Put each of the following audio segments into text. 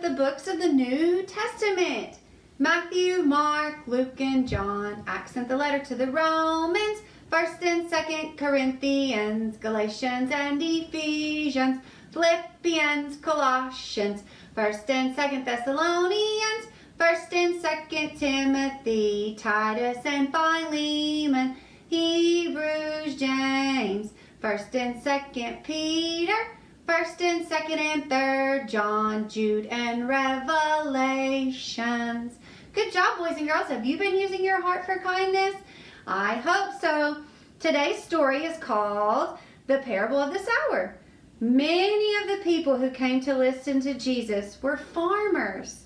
with the books of the New Testament. Matthew, Mark, Luke, and John. Acts sent the letter to the Romans. 1st and 2nd Corinthians, Galatians and Ephesians, Philippians, Colossians, 1st and 2nd Thessalonians, 1st and 2nd Timothy, Titus and Philemon, Hebrews, James, 1st and 2nd Peter, 1st and 2nd and 3rd John, Jude, and Revelations. Good job, boys and girls. Have you been using your heart for kindness? I hope so. Today's story is called The Parable of the Sower. Many of the people who came to listen to Jesus were farmers.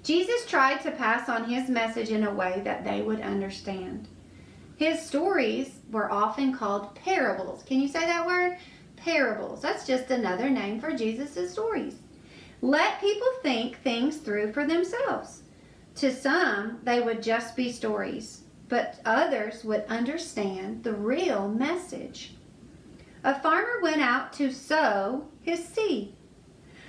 Jesus tried to pass on his message in a way that they would understand. His stories were often called parables. Can you say that word? Parables. That's just another name for Jesus' stories. Let people think things through for themselves. To some, they would just be stories, but others would understand the real message. A farmer went out to sow his seed.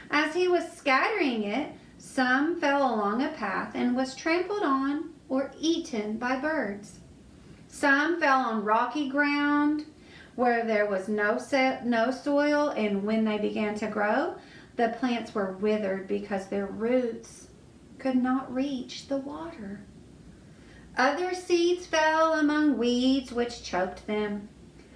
As he was scattering it, some fell along a path and was trampled on or eaten by birds. Some fell on rocky ground where there was no soil, and when they began to grow, the plants were withered because their roots could not reach the water. Other seeds fell among weeds which choked them.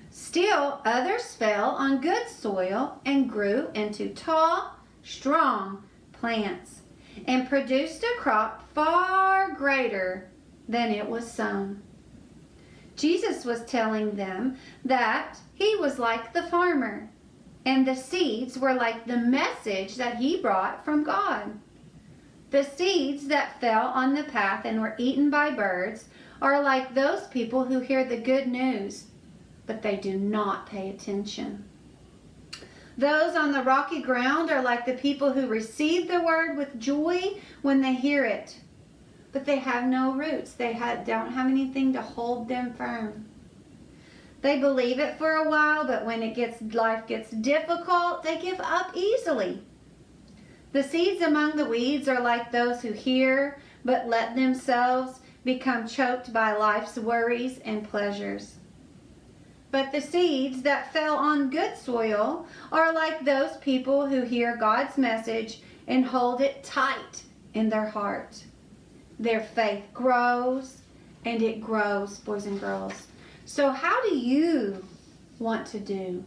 Still others fell on good soil and grew into tall, strong plants and produced a crop far greater than it was sown. Jesus was telling them that he was like the farmer, and the seeds were like the message that he brought from God. The seeds that fell on the path and were eaten by birds are like those people who hear the good news, but they do not pay attention. Those on the rocky ground are like the people who receive the word with joy when they hear it, but they have no roots. They don't have anything to hold them firm. They believe it for a while, but when life gets difficult, they give up easily. The seeds among the weeds are like those who hear, but let themselves become choked by life's worries and pleasures. But the seeds that fell on good soil are like those people who hear God's message and hold it tight in their heart. Their faith grows, and it grows, boys and girls. So how do you want to do?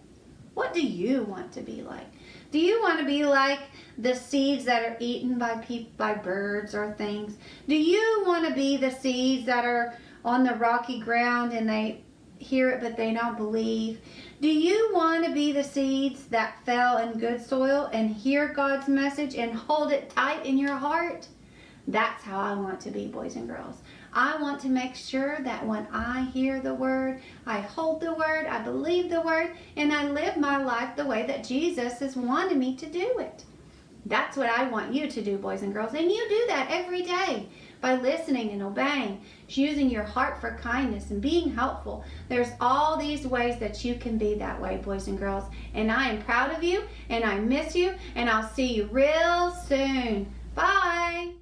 What do you want to be like? Do you want to be like the seeds that are eaten by birds or things? Do you want to be the seeds that are on the rocky ground and they hear it but they don't believe? Do you want to be the seeds that fell in good soil and hear God's message and hold it tight in your heart? That's how I want to be, boys and girls. I want to make sure that when I hear the word, I hold the word, I believe the word, and I live my life the way that Jesus has wanted me to do it. That's what I want you to do, boys and girls. And you do that every day by listening and obeying, using your heart for kindness and being helpful. There's all these ways that you can be that way, boys and girls. And I am proud of you, and I miss you, and I'll see you real soon. Bye.